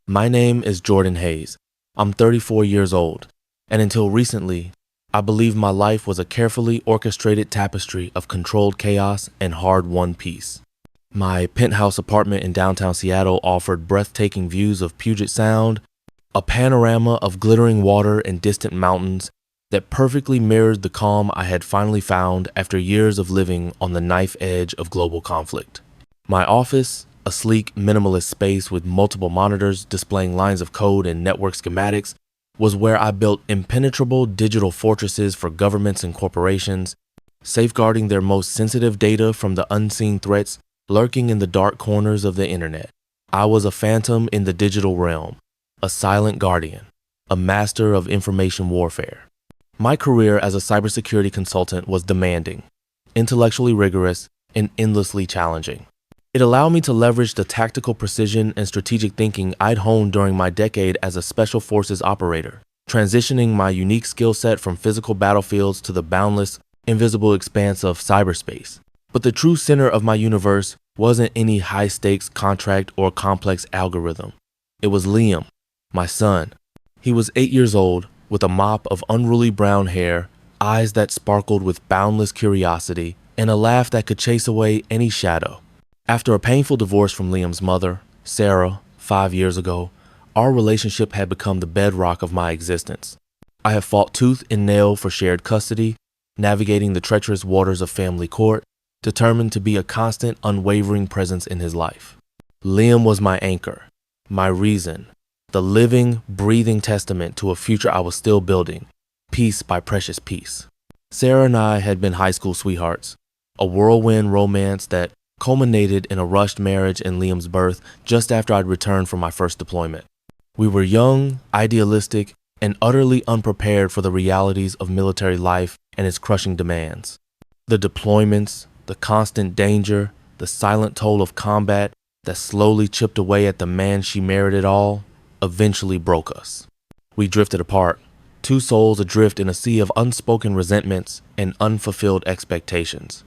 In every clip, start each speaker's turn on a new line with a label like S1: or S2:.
S1: My name is Jordan Hayes. I'm 34 years old, and until recently, I believed my life was a carefully orchestrated tapestry of controlled chaos and hard-won peace. My penthouse apartment in downtown Seattle offered breathtaking views of Puget Sound, a panorama of glittering water and distant mountains that perfectly mirrored the calm I had finally found after years of living on the knife edge of global conflict. My office, a sleek, minimalist space with multiple monitors displaying lines of code and network schematics, was where I built impenetrable digital fortresses for governments and corporations, safeguarding their most sensitive data from the unseen threats lurking in the dark corners of the internet. I was a phantom in the digital realm, a silent guardian, a master of information warfare. My career as a cybersecurity consultant was demanding, intellectually rigorous, and endlessly challenging. It allowed me to leverage the tactical precision and strategic thinking I'd honed during my decade as a special forces operator, transitioning my unique skill set from physical battlefields to the boundless, invisible expanse of cyberspace. But the true center of my universe wasn't any high-stakes contract or complex algorithm. It was Liam, my son. He was 8 years old, with a mop of unruly brown hair, eyes that sparkled with boundless curiosity, and a laugh that could chase away any shadow. After a painful divorce from Liam's mother, Sarah, 5 years ago, our relationship had become the bedrock of my existence. I have fought tooth and nail for shared custody, navigating the treacherous waters of family court, determined to be a constant, unwavering presence in his life. Liam was my anchor, my reason, the living, breathing testament to a future I was still building, piece by precious piece. Sarah and I had been high school sweethearts, a whirlwind romance that culminated in a rushed marriage and Liam's birth just after I'd returned from my first deployment. We were young, idealistic, and utterly unprepared for the realities of military life and its crushing demands. The deployments, the constant danger, the silent toll of combat that slowly chipped away at the man she merited all, eventually broke us. We drifted apart, two souls adrift in a sea of unspoken resentments and unfulfilled expectations.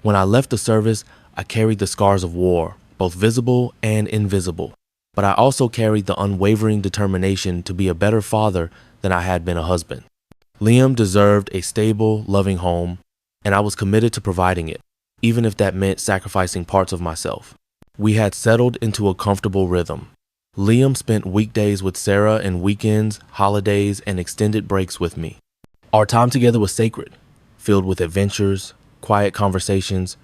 S1: When I left the service, I carried the scars of war, both visible and invisible, but I also carried the unwavering determination to be a better father than I had been a husband. Liam deserved a stable, loving home, and I was committed to providing it, even if that meant sacrificing parts of myself. We had settled into a comfortable rhythm. Liam spent weekdays with Sarah and weekends, holidays, and extended breaks with me. Our time together was sacred, filled with adventures, quiet conversations,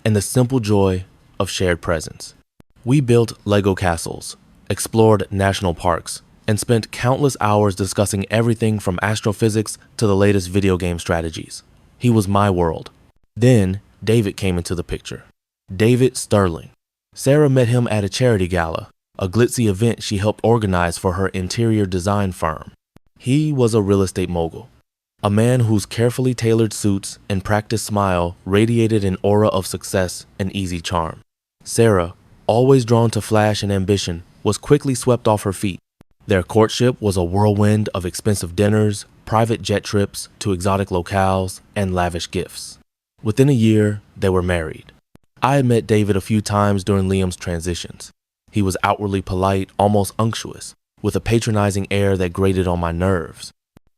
S1: and the simple joy of shared presence. We built Lego castles, explored national parks, and spent countless hours discussing everything from astrophysics to the latest video game strategies. He was my world. Then, David came into the picture. David Sterling. Sarah met him at a charity gala, a glitzy event she helped organize for her interior design firm. He was a real estate mogul, a man whose carefully tailored suits and practiced smile radiated an aura of success and easy charm. Sarah, always drawn to flash and ambition, was quickly swept off her feet. Their courtship was a whirlwind of expensive dinners, private jet trips to exotic locales, and lavish gifts. Within a year, they were married. I had met David a few times during Liam's transitions. He was outwardly polite, almost unctuous, with a patronizing air that grated on my nerves.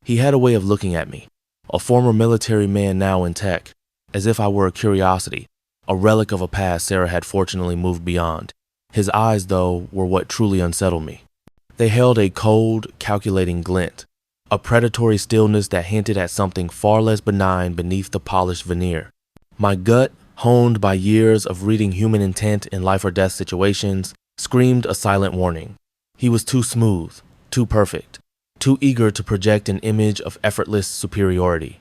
S1: He had a way of looking at me, a former military man now in tech, as if I were a curiosity, a relic of a past Sarah had fortunately moved beyond. His eyes, though, were what truly unsettled me. They held a cold, calculating glint, a predatory stillness that hinted at something far less benign beneath the polished veneer. My gut, honed by years of reading human intent in life or death situations, screamed a silent warning. He was too smooth, too perfect, too eager to project an image of effortless superiority.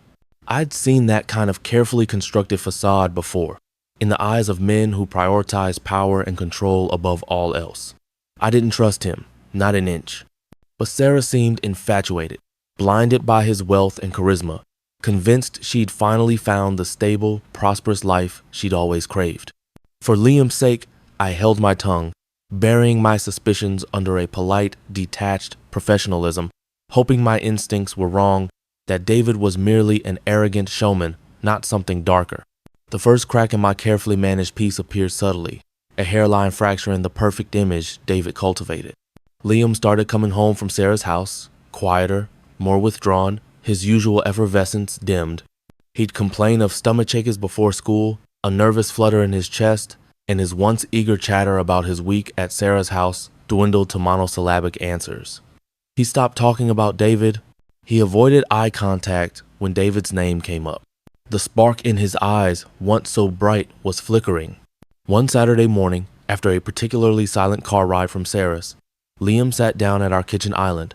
S1: I'd seen that kind of carefully constructed facade before, in the eyes of men who prioritize power and control above all else. I didn't trust him, not an inch. But Sarah seemed infatuated, blinded by his wealth and charisma, convinced she'd finally found the stable, prosperous life she'd always craved. For Liam's sake, I held my tongue, burying my suspicions under a polite, detached professionalism, hoping my instincts were wrong, that David was merely an arrogant showman, not something darker. The first crack in my carefully managed piece appeared subtly, a hairline fracture in the perfect image David cultivated. Liam started coming home from Sarah's house, quieter, more withdrawn, his usual effervescence dimmed. He'd complain of stomach aches before school, a nervous flutter in his chest, and his once eager chatter about his week at Sarah's house dwindled to monosyllabic answers. He stopped talking about David. He avoided eye contact when David's name came up. The spark in his eyes, once so bright, was flickering. One Saturday morning, after a particularly silent car ride from Sarah's, Liam sat down at our kitchen island,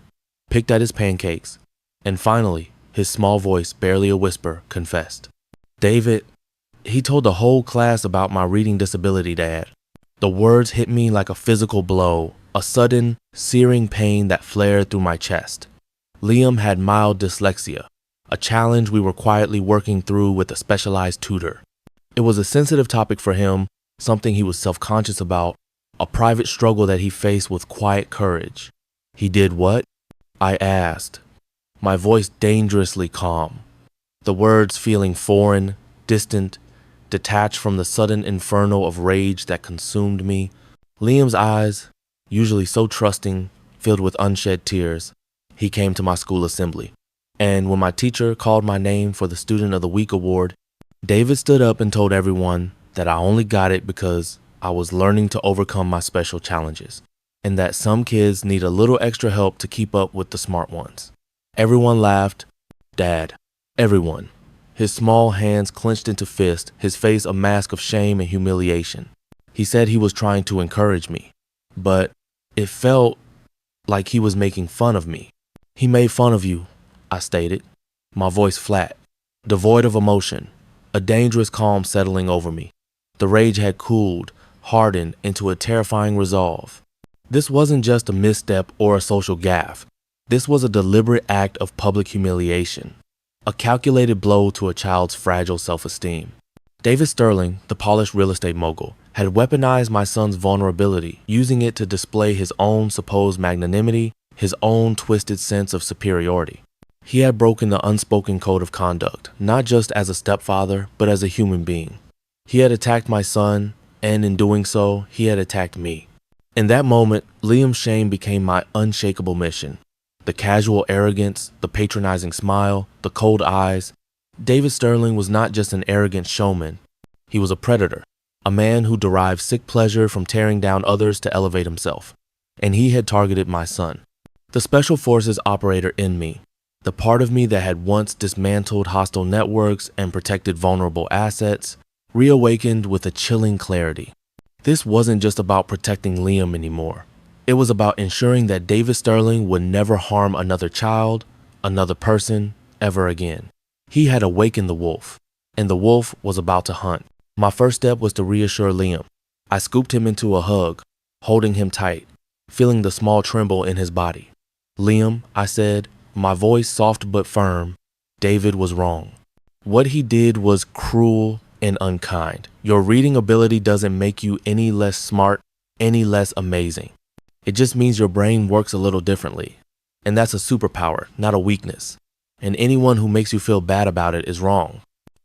S1: picked at his pancakes, and finally, his small voice, barely a whisper, confessed. David, he told the whole class about my reading disability, Dad. The words hit me like a physical blow, a sudden, searing pain that flared through my chest. Liam had mild dyslexia, a challenge we were quietly working through with a specialized tutor. It was a sensitive topic for him, something he was self-conscious about, a private struggle that he faced with quiet courage. He did what? I asked, my voice dangerously calm, the words feeling foreign, distant, detached from the sudden inferno of rage that consumed me. Liam's eyes, usually so trusting, filled with unshed tears. He came to my school assembly, and when my teacher called my name for the Student of the Week award, David stood up and told everyone that I only got it because I was learning to overcome my special challenges, and that some kids need a little extra help to keep up with the smart ones. Everyone laughed. Dad. Everyone. His small hands clenched into fists, his face a mask of shame and humiliation. He said he was trying to encourage me, but it felt like he was making fun of me. He made fun of you, I stated, my voice flat, devoid of emotion, a dangerous calm settling over me. The rage had cooled, hardened into a terrifying resolve. This wasn't just a misstep or a social gaffe. This was a deliberate act of public humiliation, a calculated blow to a child's fragile self-esteem. David Sterling, the polished real estate mogul, had weaponized my son's vulnerability, using it to display his own supposed magnanimity, his own twisted sense of superiority. He had broken the unspoken code of conduct, not just as a stepfather, but as a human being. He had attacked my son, and in doing so, he had attacked me. In that moment, Liam's shame became my unshakable mission. The casual arrogance, the patronizing smile, the cold eyes. David Sterling was not just an arrogant showman. He was a predator, a man who derived sick pleasure from tearing down others to elevate himself. And he had targeted my son. The special forces operator in me, the part of me that had once dismantled hostile networks and protected vulnerable assets, reawakened with a chilling clarity. This wasn't just about protecting Liam anymore. It was about ensuring that David Sterling would never harm another child, another person, ever again. He had awakened the wolf, and the wolf was about to hunt. My first step was to reassure Liam. I scooped him into a hug, holding him tight, feeling the small tremble in his body. Liam, I said, my voice soft but firm, David was wrong. What he did was cruel and unkind. Your reading ability doesn't make you any less smart, any less amazing. It just means your brain works a little differently. And that's a superpower, not a weakness. And anyone who makes you feel bad about it is wrong.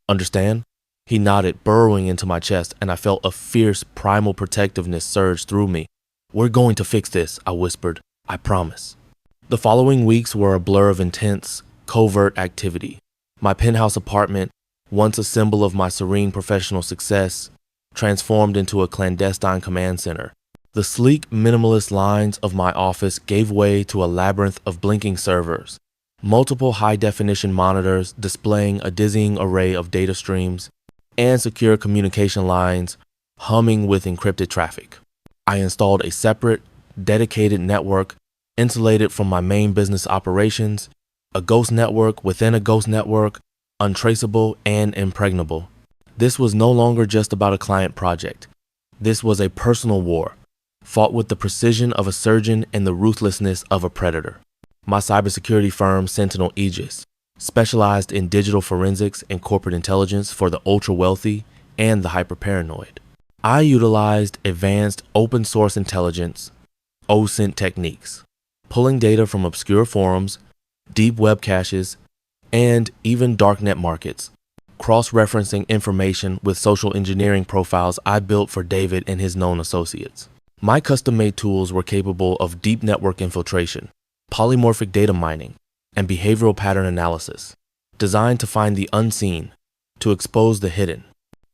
S1: Understand? He nodded, burrowing into my chest, and I felt a fierce, primal protectiveness surge through me. We're going to fix this, I whispered. I promise. The following weeks were a blur of intense, covert activity. My penthouse apartment, once a symbol of my serene professional success, transformed into a clandestine command center. The sleek, minimalist lines of my office gave way to a labyrinth of blinking servers, multiple high-definition monitors displaying a dizzying array of data streams, and secure communication lines humming with encrypted traffic. I installed a separate, dedicated network insulated from my main business operations, a ghost network within a ghost network, untraceable and impregnable. This was no longer just about a client project. This was a personal war, fought with the precision of a surgeon and the ruthlessness of a predator. My cybersecurity firm, Sentinel Aegis, specialized in digital forensics and corporate intelligence for the ultra-wealthy and the hyper-paranoid. I utilized advanced open-source intelligence, OSINT techniques, pulling data from obscure forums, deep web caches, and even darknet markets, cross-referencing information with social engineering profiles I built for David and his known associates. My custom-made tools were capable of deep network infiltration, polymorphic data mining, and behavioral pattern analysis, designed to find the unseen, to expose the hidden.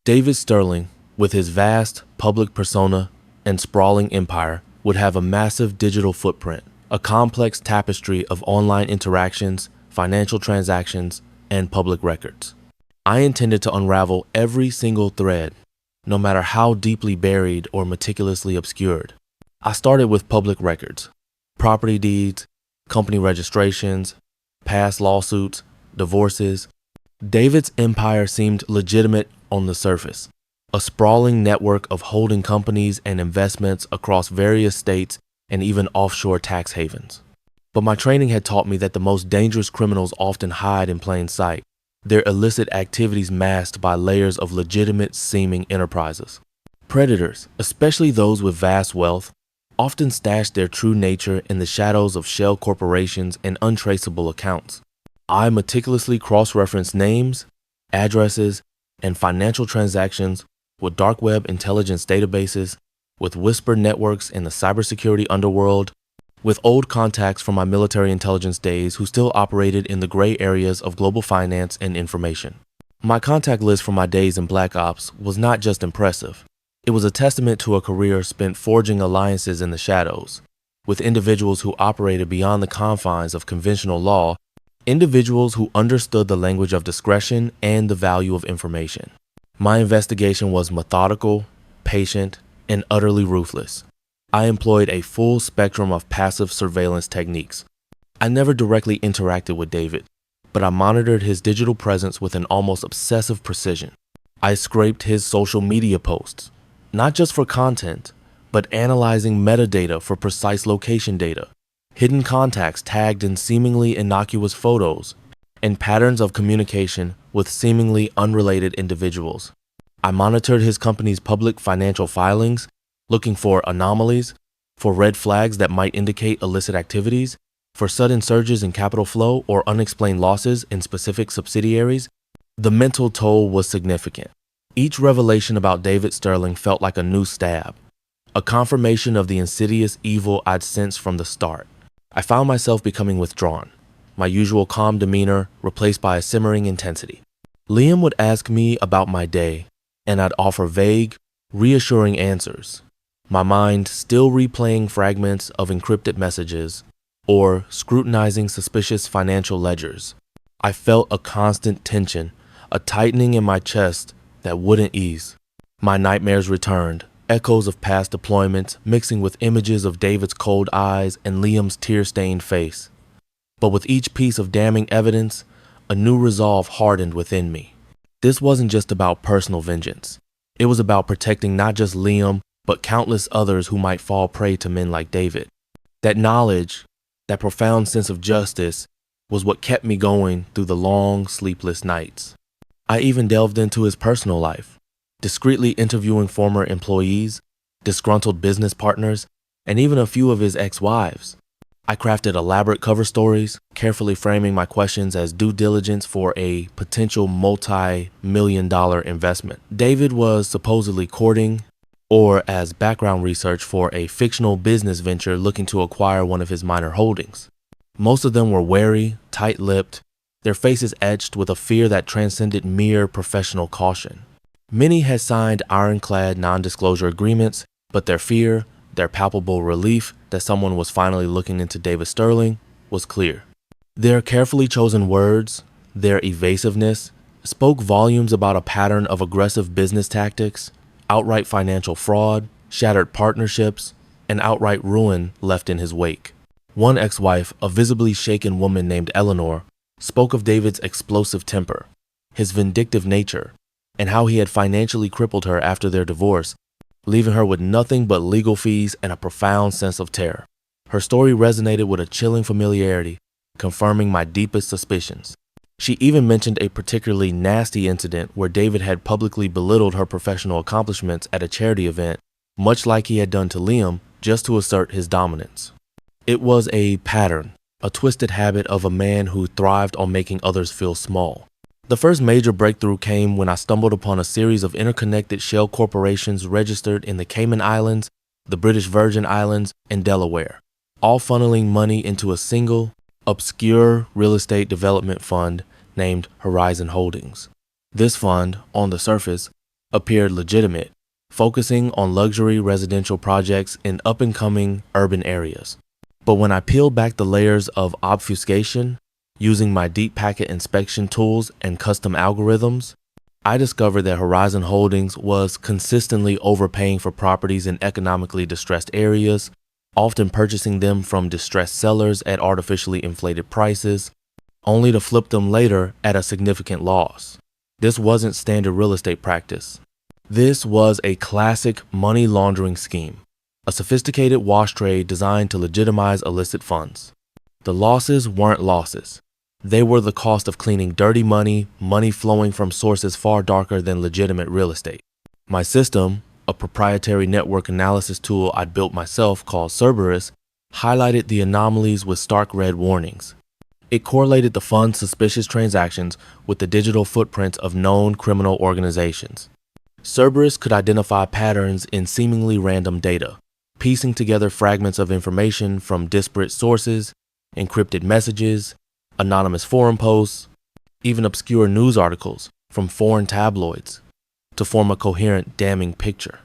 S1: David Sterling, with his vast public persona and sprawling empire, would have a massive digital footprint, a complex tapestry of online interactions, financial transactions, and public records. I intended to unravel every single thread, no matter how deeply buried or meticulously obscured. I started with public records, property deeds, company registrations, past lawsuits, divorces. David's empire seemed legitimate on the surface, a sprawling network of holding companies and investments across various states and even offshore tax havens. But my training had taught me that the most dangerous criminals often hide in plain sight, their illicit activities masked by layers of legitimate seeming enterprises. Predators, especially those with vast wealth, often stash their true nature in the shadows of shell corporations and untraceable accounts. I meticulously cross-referenced names, addresses, and financial transactions with dark web intelligence databases, with whispered networks in the cybersecurity underworld, with old contacts from my military intelligence days who still operated in the gray areas of global finance and information. My contact list from my days in Black Ops was not just impressive. It was a testament to a career spent forging alliances in the shadows, with individuals who operated beyond the confines of conventional law, individuals who understood the language of discretion and the value of information. My investigation was methodical, patient, and utterly ruthless. I employed a full spectrum of passive surveillance techniques. I never directly interacted with David, but I monitored his digital presence with an almost obsessive precision. I scraped his social media posts, not just for content, but analyzing metadata for precise location data, hidden contacts tagged in seemingly innocuous photos, and patterns of communication with seemingly unrelated individuals. I monitored his company's public financial filings, looking for anomalies, for red flags that might indicate illicit activities, for sudden surges in capital flow or unexplained losses in specific subsidiaries. The mental toll was significant. Each revelation about David Sterling felt like a new stab, a confirmation of the insidious evil I'd sensed from the start. I found myself becoming withdrawn, my usual calm demeanor replaced by a simmering intensity. Liam would ask me about my day, and I'd offer vague, reassuring answers, my mind still replaying fragments of encrypted messages or scrutinizing suspicious financial ledgers. I felt a constant tension, a tightening in my chest that wouldn't ease. My nightmares returned, echoes of past deployments mixing with images of David's cold eyes and Liam's tear-stained face. But with each piece of damning evidence, a new resolve hardened within me. This wasn't just about personal vengeance. It was about protecting not just Liam, but countless others who might fall prey to men like David. That knowledge, that profound sense of justice, was what kept me going through the long, sleepless nights. I even delved into his personal life, discreetly interviewing former employees, disgruntled business partners, and even a few of his ex-wives. I crafted elaborate cover stories, carefully framing my questions as due diligence for a potential multi-million-dollar investment David was supposedly courting, or as background research for a fictional business venture looking to acquire one of his minor holdings. Most of them were wary, tight-lipped, their faces etched with a fear that transcended mere professional caution. Many had signed ironclad non-disclosure agreements, but their fear, their palpable relief that someone was finally looking into David Sterling, was clear. Their carefully chosen words, their evasiveness, spoke volumes about a pattern of aggressive business tactics, outright financial fraud, shattered partnerships, and outright ruin left in his wake. One ex-wife, a visibly shaken woman named Eleanor, spoke of David's explosive temper, his vindictive nature, and how he had financially crippled her after their divorce, leaving her with nothing but legal fees and a profound sense of terror. Her story resonated with a chilling familiarity, confirming my deepest suspicions. She even mentioned a particularly nasty incident where David had publicly belittled her professional accomplishments at a charity event, much like he had done to Liam, just to assert his dominance. It was a pattern, a twisted habit of a man who thrived on making others feel small. The first major breakthrough came when I stumbled upon a series of interconnected shell corporations registered in the Cayman Islands the British Virgin Islands, and Delaware, all funneling money into a single, obscure real estate development fund named Horizon Holdings. This fund, on the surface, appeared legitimate, focusing on luxury residential projects in up-and-coming urban areas. But when I peeled back the layers of obfuscation, using my deep packet inspection tools and custom algorithms, I discovered that Horizon Holdings was consistently overpaying for properties in economically distressed areas, often purchasing them from distressed sellers at artificially inflated prices, only to flip them later at a significant loss. This wasn't standard real estate practice. This was a classic money laundering scheme, a sophisticated wash trade designed to legitimize illicit funds. The losses weren't losses. They were the cost of cleaning dirty money, money flowing from sources far darker than legitimate real estate. My system, a proprietary network analysis tool I'd built myself called Cerberus, highlighted the anomalies with stark red warnings. It correlated the fund's suspicious transactions with the digital footprints of known criminal organizations. Cerberus could identify patterns in seemingly random data, piecing together fragments of information from disparate sources, encrypted messages, anonymous forum posts, even obscure news articles from foreign tabloids, to form a coherent, damning picture.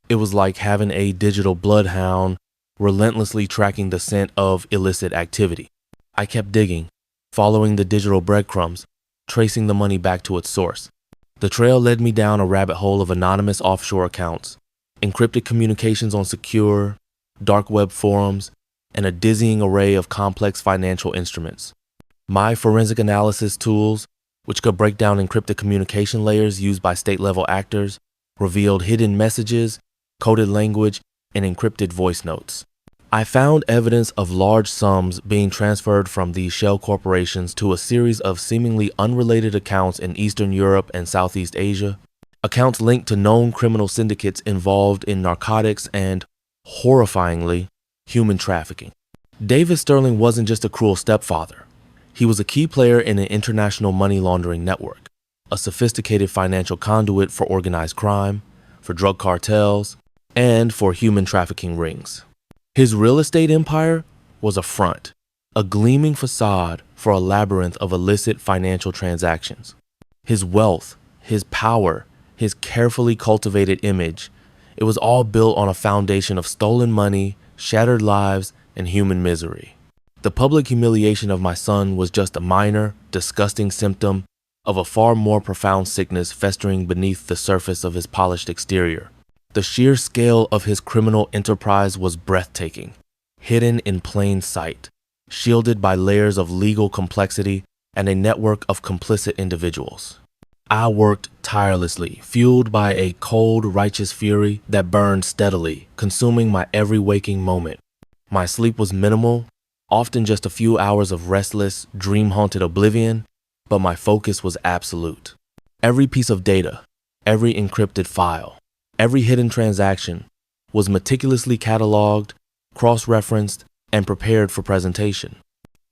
S1: It was like having a digital bloodhound relentlessly tracking the scent of illicit activity. I kept digging, following the digital breadcrumbs, tracing the money back to its source. The trail led me down a rabbit hole of anonymous offshore accounts, encrypted communications on secure, dark web forums, and a dizzying array of complex financial instruments. My forensic analysis tools, which could break down encrypted communication layers used by state-level actors, revealed hidden messages, coded language, and encrypted voice notes. I found evidence of large sums being transferred from these shell corporations to a series of seemingly unrelated accounts in Eastern Europe and Southeast Asia, accounts linked to known criminal syndicates involved in narcotics and, horrifyingly, human trafficking. David Sterling wasn't just a cruel stepfather. He was a key player in an international money laundering network, a sophisticated financial conduit for organized crime, for drug cartels, and for human trafficking rings. His real estate empire was a front, a gleaming facade for a labyrinth of illicit financial transactions. His wealth, his power, his carefully cultivated image, it was all built on a foundation of stolen money, shattered lives, and human misery. The public humiliation of my son was just a minor, disgusting symptom of a far more profound sickness festering beneath the surface of his polished exterior. The sheer scale of his criminal enterprise was breathtaking, hidden in plain sight, shielded by layers of legal complexity and a network of complicit individuals. I worked tirelessly, fueled by a cold, righteous fury that burned steadily, consuming my every waking moment. My sleep was minimal, often just a few hours of restless, dream-haunted oblivion, but my focus was absolute. Every piece of data, every encrypted file, every hidden transaction was meticulously cataloged, cross-referenced, and prepared for presentation.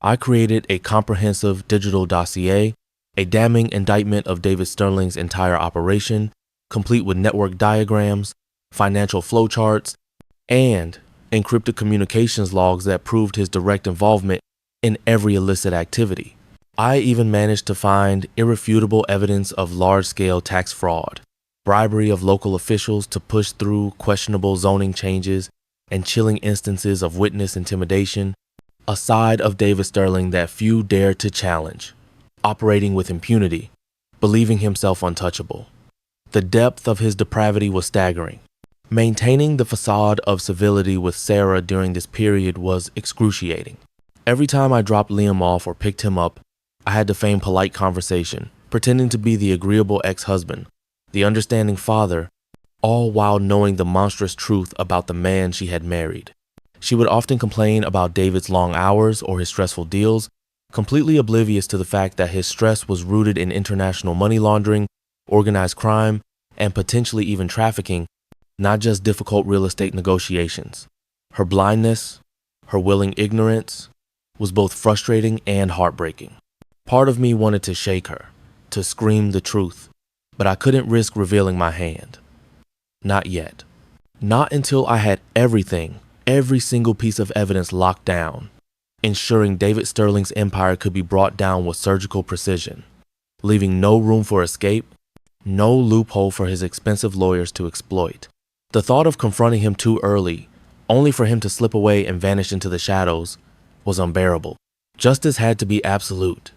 S1: I created a comprehensive digital dossier, a damning indictment of David Sterling's entire operation, complete with network diagrams, financial flowcharts, and encrypted communications logs that proved his direct involvement in every illicit activity. I even managed to find irrefutable evidence of large-scale tax fraud, bribery of local officials to push through questionable zoning changes, and chilling instances of witness intimidation, a side of David Sterling that few dared to challenge, operating with impunity, believing himself untouchable. The depth of his depravity was staggering. Maintaining the facade of civility with Sarah during this period was excruciating. Every time I dropped Liam off or picked him up, I had to feign polite conversation, pretending to be the agreeable ex-husband, the understanding father, all while knowing the monstrous truth about the man she had married. She would often complain about David's long hours or his stressful deals, completely oblivious to the fact that his stress was rooted in international money laundering, organized crime, and potentially even trafficking, not just difficult real estate negotiations. Her blindness, her willing ignorance, was both frustrating and heartbreaking. Part of me wanted to shake her, to scream the truth, but I couldn't risk revealing my hand. Not yet. Not until I had every single piece of evidence locked down, ensuring David Sterling's empire could be brought down with surgical precision, leaving no room for escape, no loophole for his expensive lawyers to exploit. The thought of confronting him too early, only for him to slip away and vanish into the shadows, was unbearable. Justice had to be absolute.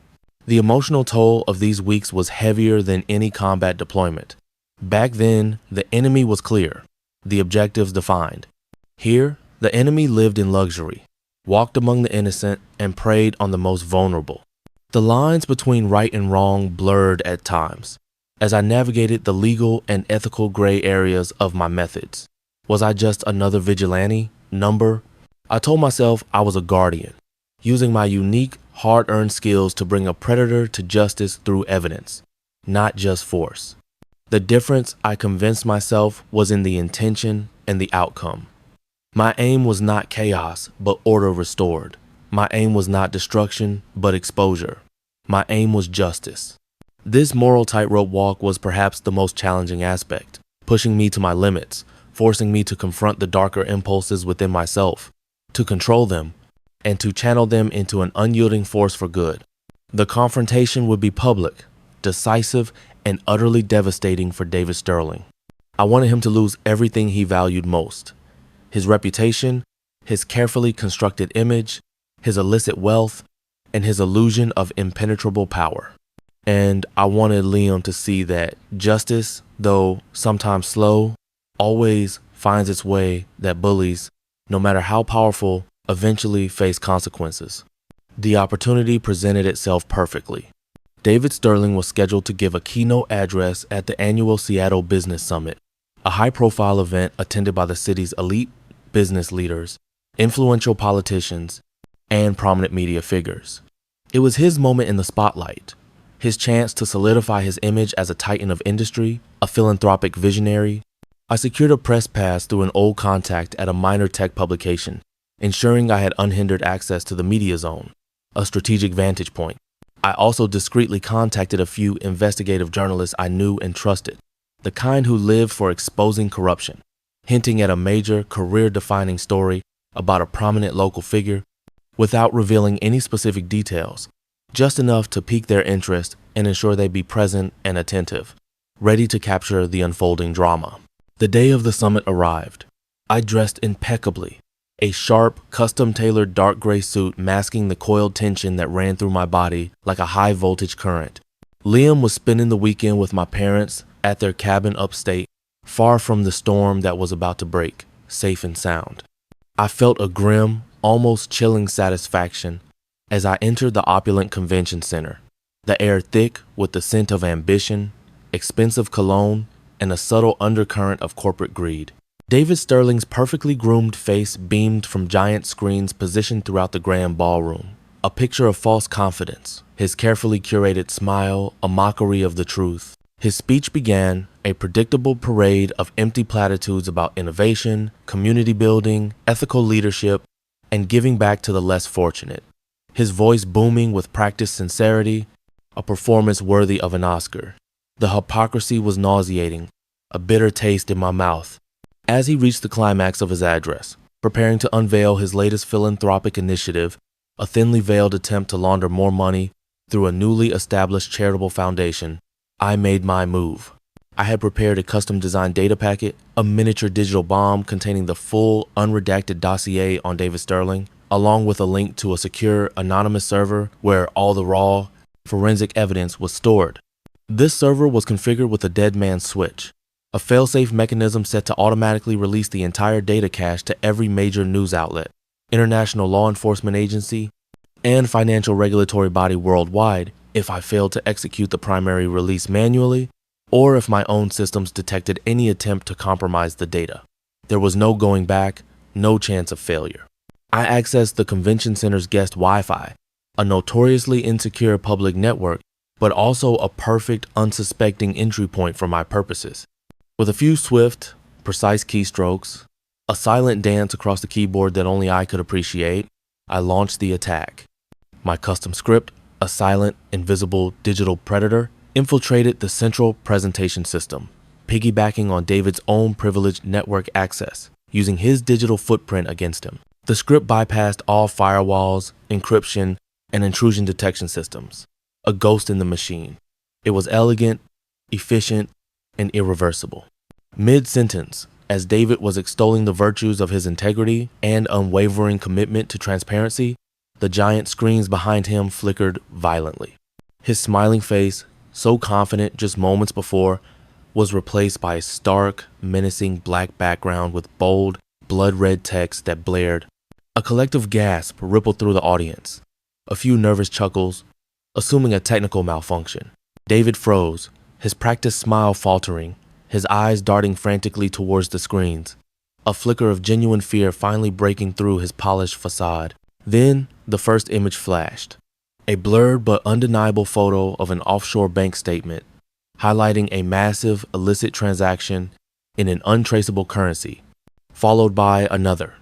S1: The emotional toll of these weeks was heavier than any combat deployment. Back then, the enemy was clear, the objectives defined. Here, the enemy lived in luxury, walked among the innocent, and preyed on the most vulnerable. The lines between right and wrong blurred at times, as I navigated the legal and ethical gray areas of my methods. Was I just another vigilante, number? I told myself I was a guardian, using my unique, hard-earned skills to bring a predator to justice through evidence, not just force. The difference, I convinced myself, was in the intention and the outcome. My aim was not chaos, but order restored. My aim was not destruction, but exposure. My aim was justice. This moral tightrope walk was perhaps the most challenging aspect, pushing me to my limits, forcing me to confront the darker impulses within myself, to control them, and to channel them into an unyielding force for good. The confrontation would be public, decisive, and utterly devastating for David Sterling. I wanted him to lose everything he valued most: his reputation, his carefully constructed image, his illicit wealth, and his illusion of impenetrable power. And I wanted Liam to see that justice, though sometimes slow, always finds its way, that bullies, no matter how powerful, eventually face consequences. The opportunity presented itself perfectly. David Sterling was scheduled to give a keynote address at the annual Seattle Business Summit, a high-profile event attended by the city's elite business leaders, influential politicians, and prominent media figures. It was his moment in the spotlight, his chance to solidify his image as a titan of industry, a philanthropic visionary. I secured a press pass through an old contact at a minor tech publication, ensuring I had unhindered access to the media zone, a strategic vantage point. I also discreetly contacted a few investigative journalists I knew and trusted, the kind who lived for exposing corruption, hinting at a major career-defining story about a prominent local figure, without revealing any specific details, just enough to pique their interest and ensure they'd be present and attentive, ready to capture the unfolding drama. The day of the summit arrived. I dressed impeccably, a sharp, custom-tailored dark gray suit masking the coiled tension that ran through my body like a high-voltage current. Liam was spending the weekend with my parents at their cabin upstate, far from the storm that was about to break, safe and sound. I felt a grim, almost chilling satisfaction as I entered the opulent convention center, the air thick with the scent of ambition, expensive cologne, and a subtle undercurrent of corporate greed. David Sterling's perfectly groomed face beamed from giant screens positioned throughout the grand ballroom, a picture of false confidence, his carefully curated smile a mockery of the truth. His speech began, a predictable parade of empty platitudes about innovation, community building, ethical leadership, and giving back to the less fortunate. His voice booming with practiced sincerity, a performance worthy of an Oscar. The hypocrisy was nauseating, a bitter taste in my mouth. As he reached the climax of his address, preparing to unveil his latest philanthropic initiative, a thinly veiled attempt to launder more money through a newly established charitable foundation, I made my move. I had prepared a custom-designed data packet, a miniature digital bomb containing the full, unredacted dossier on David Sterling, along with a link to a secure, anonymous server where all the raw, forensic evidence was stored. This server was configured with a dead man's switch, a fail-safe mechanism set to automatically release the entire data cache to every major news outlet, international law enforcement agency, and financial regulatory body worldwide if I failed to execute the primary release manually, or if my own systems detected any attempt to compromise the data. There was no going back, no chance of failure. I accessed the convention center's guest Wi-Fi, a notoriously insecure public network, but also a perfect, unsuspecting entry point for my purposes. With a few swift, precise keystrokes, a silent dance across the keyboard that only I could appreciate, I launched the attack. My custom script, a silent, invisible digital predator, infiltrated the central presentation system, piggybacking on David's own privileged network access, using his digital footprint against him. The script bypassed all firewalls, encryption, and intrusion detection systems. A ghost in the machine. It was elegant, efficient, and irreversible. Mid-sentence, as David was extolling the virtues of his integrity and unwavering commitment to transparency, the giant screens behind him flickered violently. His smiling face, so confident just moments before, was replaced by a stark, menacing black background with bold, blood-red text that blared. A collective gasp rippled through the audience. A few nervous chuckles, assuming a technical malfunction. David froze, his practiced smile faltering, his eyes darting frantically towards the screens, a flicker of genuine fear finally breaking through his polished facade. Then, the first image flashed. A blurred but undeniable photo of an offshore bank statement, highlighting a massive illicit transaction in an untraceable currency, followed by another.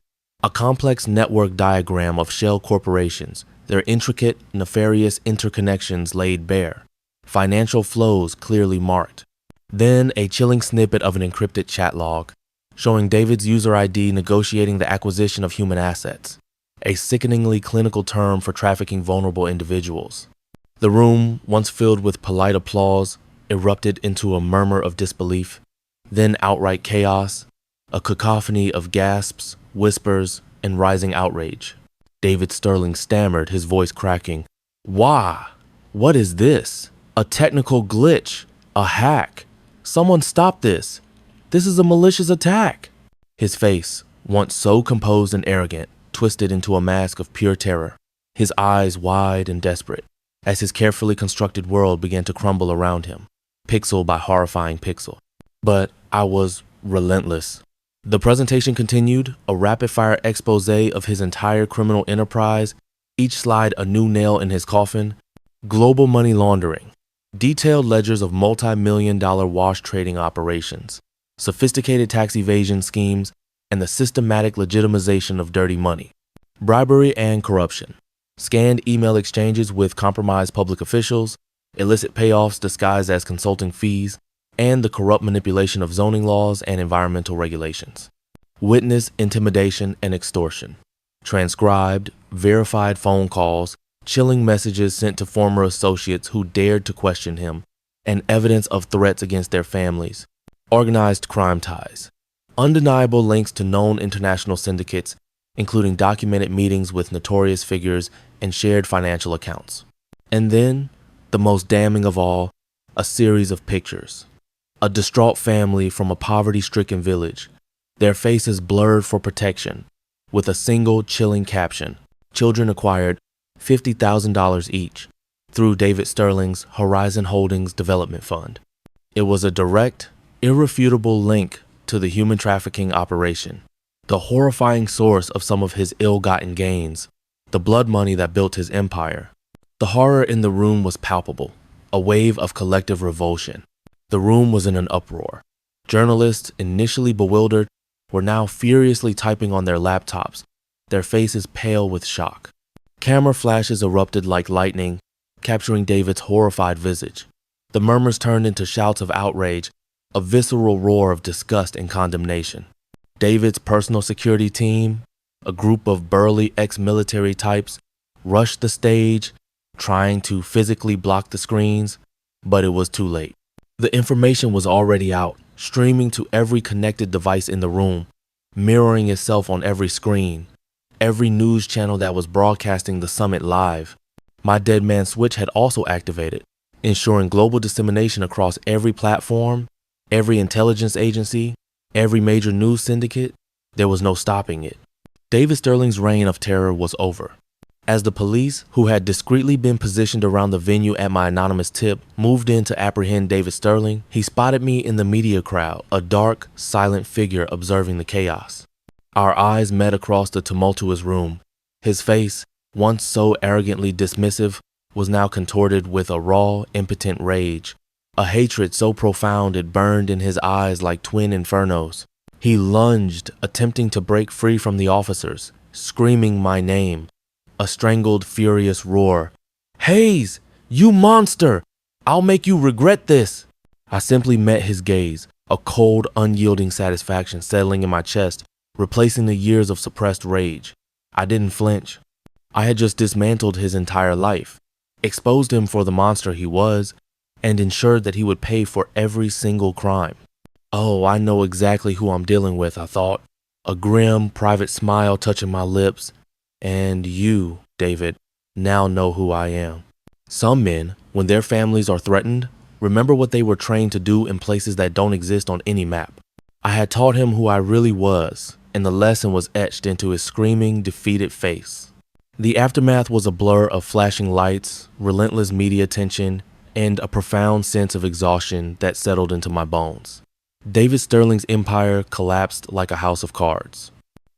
S1: A complex network diagram of shell corporations, their intricate, nefarious interconnections laid bare, financial flows clearly marked. Then a chilling snippet of an encrypted chat log, showing David's user ID negotiating the acquisition of human assets, a sickeningly clinical term for trafficking vulnerable individuals. The room, once filled with polite applause, erupted into a murmur of disbelief, then outright chaos, a cacophony of gasps, whispers, and rising outrage. David Sterling stammered, his voice cracking. "Why? What is this? A technical glitch? A hack? Someone stop this! This is a malicious attack!" His face, once so composed and arrogant, twisted into a mask of pure terror, his eyes wide and desperate, as his carefully constructed world began to crumble around him, pixel by horrifying pixel. But I was relentless. The presentation continued, a rapid-fire expose of his entire criminal enterprise, each slide a new nail in his coffin. Global money laundering, detailed ledgers of multi-million-dollar wash trading operations, sophisticated tax evasion schemes, and the systematic legitimization of dirty money. Bribery and corruption, scanned email exchanges with compromised public officials, illicit payoffs disguised as consulting fees, and the corrupt manipulation of zoning laws and environmental regulations. Witness intimidation and extortion, transcribed, verified phone calls, chilling messages sent to former associates who dared to question him, and evidence of threats against their families. Organized crime ties, undeniable links to known international syndicates, including documented meetings with notorious figures and shared financial accounts. And then, the most damning of all, a series of pictures. A distraught family from a poverty-stricken village, their faces blurred for protection, with a single chilling caption. Children acquired $50,000 each through David Sterling's Horizon Holdings Development Fund. It was a direct, irrefutable link to the human trafficking operation, the horrifying source of some of his ill-gotten gains, the blood money that built his empire. The horror in the room was palpable, a wave of collective revulsion. The room was in an uproar. Journalists, initially bewildered, were now furiously typing on their laptops, their faces pale with shock. Camera flashes erupted like lightning, capturing David's horrified visage. The murmurs turned into shouts of outrage, a visceral roar of disgust and condemnation. David's personal security team, a group of burly ex-military types, rushed the stage, trying to physically block the screens, but it was too late. The information was already out, streaming to every connected device in the room, mirroring itself on every screen, every news channel that was broadcasting the summit live. My dead man switch had also activated, ensuring global dissemination across every platform, every intelligence agency, every major news syndicate. There was no stopping it. David Sterling's reign of terror was over. As the police, who had discreetly been positioned around the venue at my anonymous tip, moved in to apprehend David Sterling, he spotted me in the media crowd, a dark, silent figure observing the chaos. Our eyes met across the tumultuous room. His face, once so arrogantly dismissive, was now contorted with a raw, impotent rage, a hatred so profound it burned in his eyes like twin infernos. He lunged, attempting to break free from the officers, screaming my name. A strangled, furious roar. "Hayes, you monster! I'll make you regret this!" I simply met his gaze, a cold, unyielding satisfaction settling in my chest, replacing the years of suppressed rage. I didn't flinch. I had just dismantled his entire life, exposed him for the monster he was, and ensured that he would pay for every single crime. Oh, I know exactly who I'm dealing with, I thought, a grim, private smile touching my lips. And you, David, now know who I am. Some men, when their families are threatened, remember what they were trained to do in places that don't exist on any map. I had taught him who I really was, and the lesson was etched into his screaming, defeated face. The aftermath was a blur of flashing lights, relentless media attention, and a profound sense of exhaustion that settled into my bones. David Sterling's empire collapsed like a house of cards.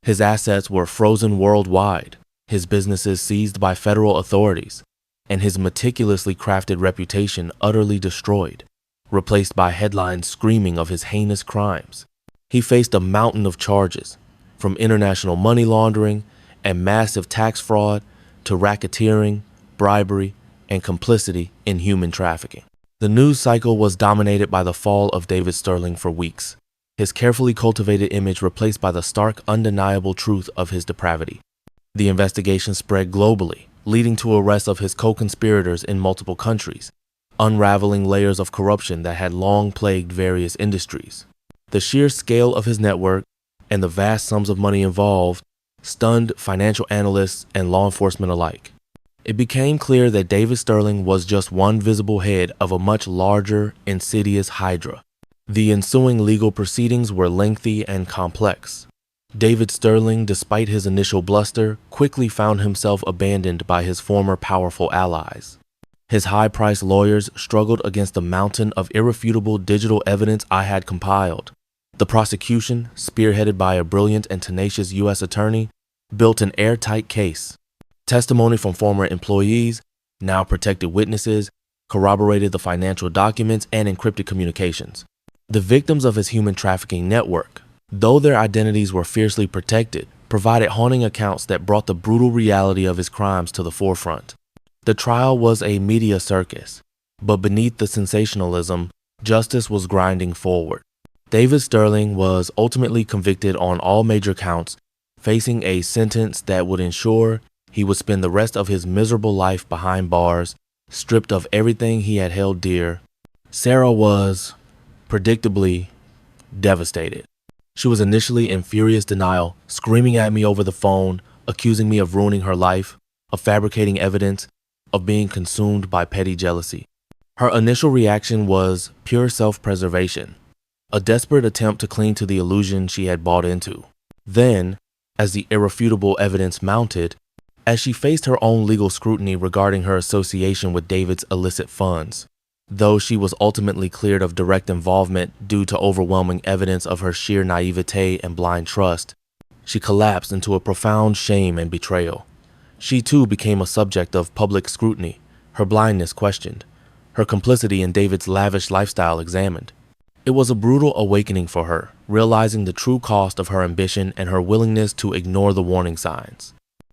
S1: His assets were frozen worldwide, his businesses seized by federal authorities, and his meticulously crafted reputation utterly destroyed, replaced by headlines screaming of his heinous crimes. He faced a mountain of charges, from international money laundering and massive tax fraud to racketeering, bribery, and complicity in human trafficking. The news cycle was dominated by the fall of David Sterling for weeks, his carefully cultivated image replaced by the stark, undeniable truth of his depravity. The investigation spread globally, leading to arrests of his co-conspirators in multiple countries, unraveling layers of corruption that had long plagued various industries. The sheer scale of his network and the vast sums of money involved stunned financial analysts and law enforcement alike. It became clear that David Sterling was just one visible head of a much larger, insidious hydra. The ensuing legal proceedings were lengthy and complex. David Sterling, despite his initial bluster, quickly found himself abandoned by his former powerful allies. His high-priced lawyers struggled against the mountain of irrefutable digital evidence I had compiled. The prosecution, spearheaded by a brilliant and tenacious U.S. attorney, built an airtight case. Testimony from former employees, now protected witnesses, corroborated the financial documents and encrypted communications. The victims of his human trafficking network, though their identities were fiercely protected, provided haunting accounts that brought the brutal reality of his crimes to the forefront. The trial was a media circus, but beneath the sensationalism, justice was grinding forward. David Sterling was ultimately convicted on all major counts, facing a sentence that would ensure he would spend the rest of his miserable life behind bars, stripped of everything he had held dear. Sarah was, predictably, devastated. She was initially in furious denial, screaming at me over the phone, accusing me of ruining her life, of fabricating evidence, of being consumed by petty jealousy. Her initial reaction was pure self-preservation, a desperate attempt to cling to the illusion she had bought into. Then, as the irrefutable evidence mounted, as she faced her own legal scrutiny regarding her association with David's illicit funds, though she was ultimately cleared of direct involvement due to overwhelming evidence of her sheer naivete and blind trust, she collapsed into a profound shame and betrayal. She too became a subject of public scrutiny, her blindness questioned, her complicity in David's lavish lifestyle examined. It was a brutal awakening for her, realizing the true cost of her ambition and her willingness to ignore the warning signs.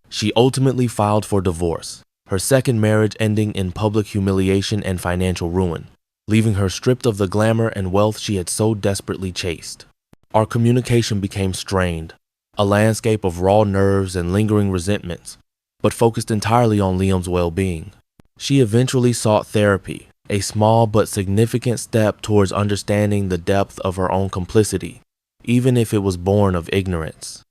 S1: She ultimately filed for divorce, her second marriage ending in public humiliation and financial ruin, leaving her stripped of the glamour and wealth she had so desperately chased. Our communication became strained, a landscape of raw nerves and lingering resentments, but focused entirely on Liam's well-being. She eventually sought therapy, a small but significant step towards understanding the depth of her own complicity, even if it was born of ignorance.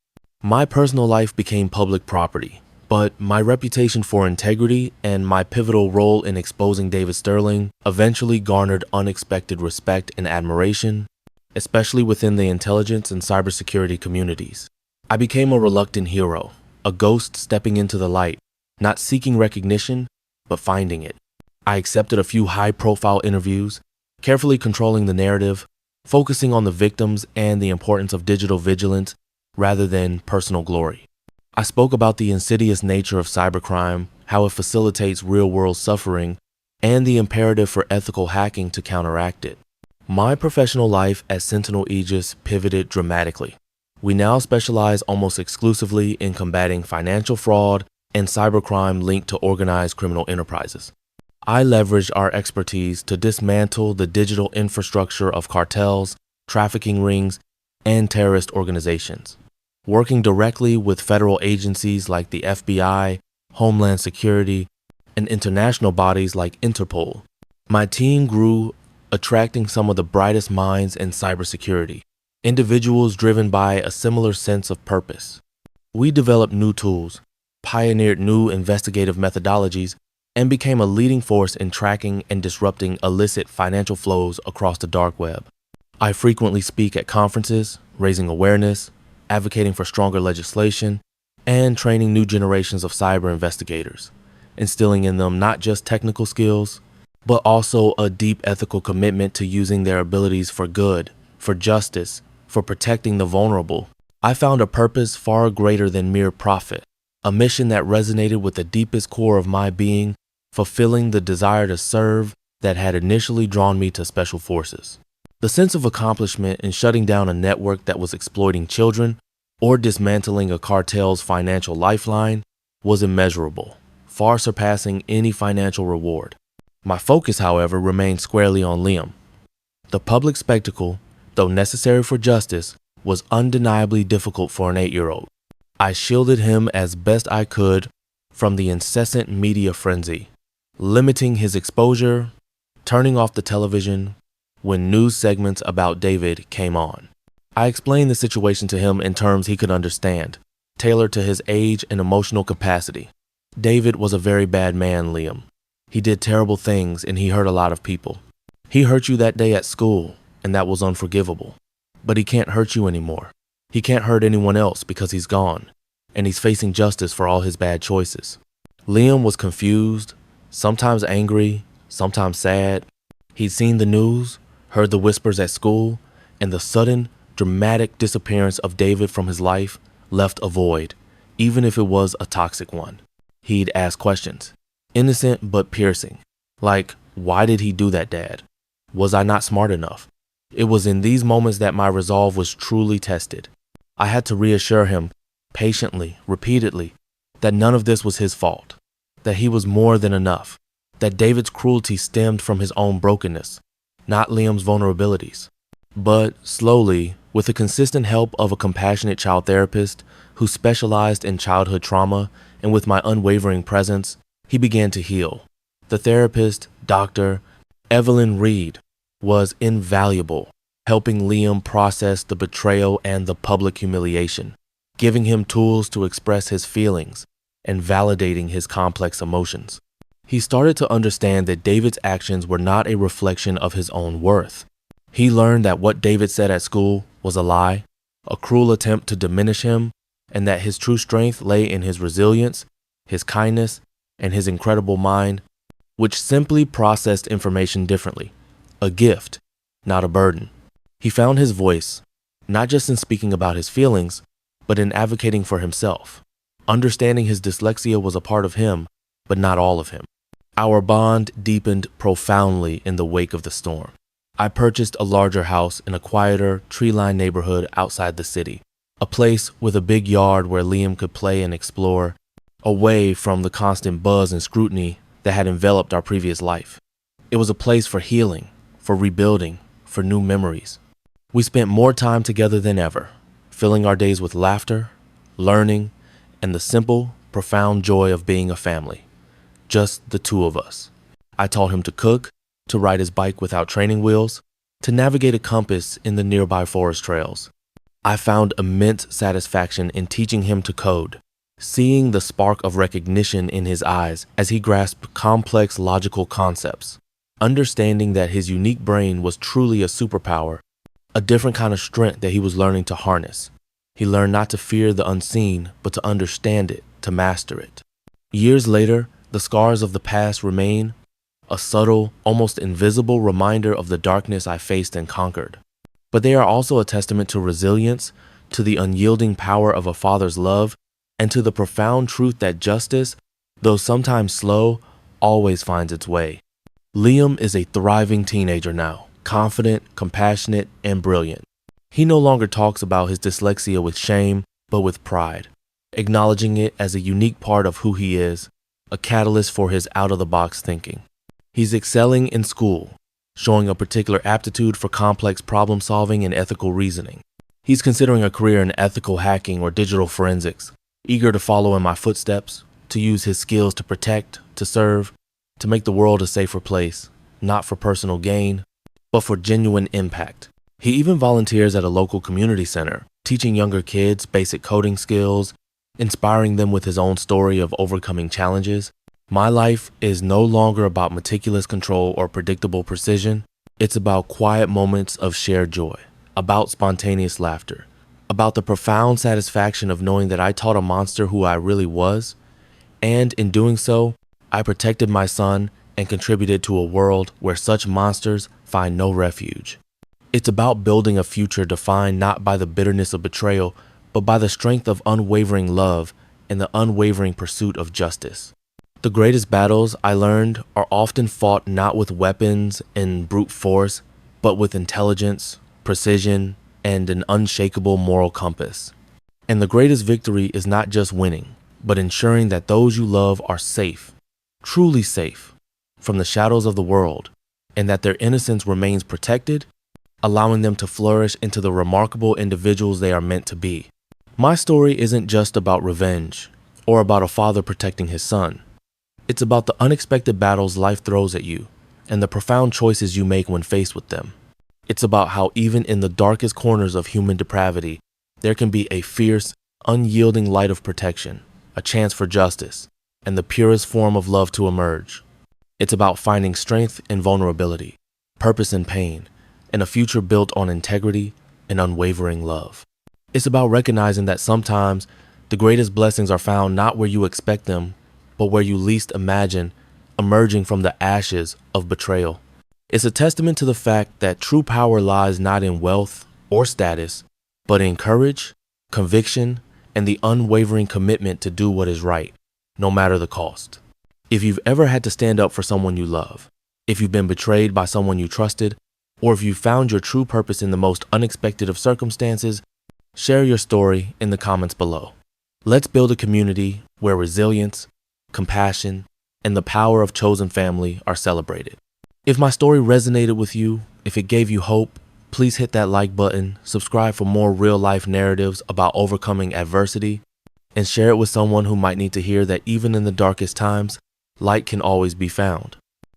S1: My personal life became public property, but my reputation for integrity and my pivotal role in exposing David Sterling eventually garnered unexpected respect and admiration, especially within the intelligence and cybersecurity communities. I became a reluctant hero, a ghost stepping into the light, not seeking recognition, but finding it. I accepted a few high-profile interviews, carefully controlling the narrative, focusing on the victims and the importance of digital vigilance rather than personal glory. I spoke about the insidious nature of cybercrime, how it facilitates real-world suffering, and the imperative for ethical hacking to counteract it. My professional life at Sentinel Aegis pivoted dramatically. We now specialize almost exclusively in combating financial fraud and cybercrime linked to organized criminal enterprises. I leveraged our expertise to dismantle the digital infrastructure of cartels, trafficking rings, and terrorist organizations. Working directly with federal agencies like the FBI, Homeland Security, and international bodies like Interpol, my team grew, attracting some of the brightest minds in cybersecurity, individuals driven by a similar sense of purpose. We developed new tools, pioneered new investigative methodologies, and became a leading force in tracking and disrupting illicit financial flows across the dark web. I frequently speak at conferences, raising awareness, advocating for stronger legislation, and training new generations of cyber investigators, instilling in them not just technical skills, but also a deep ethical commitment to using their abilities for good, for justice, for protecting the vulnerable. I found a purpose far greater than mere profit, a mission that resonated with the deepest core of my being, fulfilling the desire to serve that had initially drawn me to special forces. The sense of accomplishment in shutting down a network that was exploiting children or dismantling a cartel's financial lifeline was immeasurable, far surpassing any financial reward. My focus, however, remained squarely on Liam. The public spectacle, though necessary for justice, was undeniably difficult for an 8-year-old. I shielded him as best I could from the incessant media frenzy, limiting his exposure, turning off the television when news segments about David came on. I explained the situation to him in terms he could understand, tailored to his age and emotional capacity. David was a very bad man, Liam. He did terrible things and he hurt a lot of people. He hurt you that day at school, and that was unforgivable. But he can't hurt you anymore. He can't hurt anyone else because he's gone, and he's facing justice for all his bad choices. Liam was confused, sometimes angry, sometimes sad. He'd seen the news, heard the whispers at school, and the sudden, dramatic disappearance of David from his life left a void, even if it was a toxic one. He'd ask questions, innocent but piercing, like, why did he do that, Dad? Was I not smart enough? It was in these moments that my resolve was truly tested. I had to reassure him, patiently, repeatedly, that none of this was his fault, that he was more than enough, that David's cruelty stemmed from his own brokenness, not Liam's vulnerabilities. But slowly, with the consistent help of a compassionate child therapist who specialized in childhood trauma and with my unwavering presence, he began to heal. The therapist, Dr. Evelyn Reed, was invaluable, helping Liam process the betrayal and the public humiliation, giving him tools to express his feelings and validating his complex emotions. He started to understand that David's actions were not a reflection of his own worth. He learned that what David said at school was a lie, a cruel attempt to diminish him, and that his true strength lay in his resilience, his kindness, and his incredible mind, which simply processed information differently. A gift, not a burden. He found his voice, not just in speaking about his feelings, but in advocating for himself. Understanding his dyslexia was a part of him, but not all of him. Our bond deepened profoundly in the wake of the storm. I purchased a larger house in a quieter, tree-lined neighborhood outside the city, a place with a big yard where Liam could play and explore, away from the constant buzz and scrutiny that had enveloped our previous life. It was a place for healing, for rebuilding, for new memories. We spent more time together than ever, filling our days with laughter, learning, and the simple, profound joy of being a family. Just the two of us. I taught him to cook, to ride his bike without training wheels, to navigate a compass in the nearby forest trails. I found immense satisfaction in teaching him to code, seeing the spark of recognition in his eyes as he grasped complex logical concepts, understanding that his unique brain was truly a superpower, a different kind of strength that he was learning to harness. He learned not to fear the unseen, but to understand it, to master it. Years later, the scars of the past remain, a subtle, almost invisible reminder of the darkness I faced and conquered. But they are also a testament to resilience, to the unyielding power of a father's love, and to the profound truth that justice, though sometimes slow, always finds its way. Liam is a thriving teenager now, confident, compassionate, and brilliant. He no longer talks about his dyslexia with shame, but with pride, acknowledging it as a unique part of who he is, a catalyst for his out-of-the-box thinking. He's excelling in school, showing a particular aptitude for complex problem solving and ethical reasoning. He's considering a career in ethical hacking or digital forensics, eager to follow in my footsteps, to use his skills to protect, to serve, to make the world a safer place, not for personal gain, but for genuine impact. He even volunteers at a local community center, teaching younger kids basic coding skills, inspiring them with his own story of overcoming challenges. My life is no longer about meticulous control or predictable precision. It's about quiet moments of shared joy, about spontaneous laughter, about the profound satisfaction of knowing that I taught a monster who I really was, and in doing so, I protected my son and contributed to a world where such monsters find no refuge. It's about building a future defined not by the bitterness of betrayal, but by the strength of unwavering love and the unwavering pursuit of justice. The greatest battles, I learned, are often fought not with weapons and brute force, but with intelligence, precision, and an unshakable moral compass. And the greatest victory is not just winning, but ensuring that those you love are safe, truly safe, from the shadows of the world, and that their innocence remains protected, allowing them to flourish into the remarkable individuals they are meant to be. My story isn't just about revenge or about a father protecting his son. It's about the unexpected battles life throws at you and the profound choices you make when faced with them. It's about how even in the darkest corners of human depravity, there can be a fierce, unyielding light of protection, a chance for justice, and the purest form of love to emerge. It's about finding strength in vulnerability, purpose in pain, and a future built on integrity and unwavering love. It's about recognizing that sometimes the greatest blessings are found not where you expect them, but where you least imagine, emerging from the ashes of betrayal. It's a testament to the fact that true power lies not in wealth or status, but in courage, conviction, and the unwavering commitment to do what is right, no matter the cost. If you've ever had to stand up for someone you love, if you've been betrayed by someone you trusted, or if you found your true purpose in the most unexpected of circumstances, share your story in the comments below. Let's build a community where resilience, compassion, and the power of chosen family are celebrated. If my story resonated with you, if it gave you hope, please hit that like button, subscribe for more real-life narratives about overcoming adversity, and share it with someone who might need to hear that even in the darkest times, light can always be found.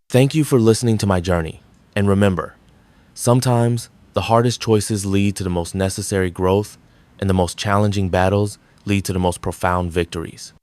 S1: Thank you for listening to my journey, and remember, sometimes the hardest choices lead to the most necessary growth, and the most challenging battles lead to the most profound victories.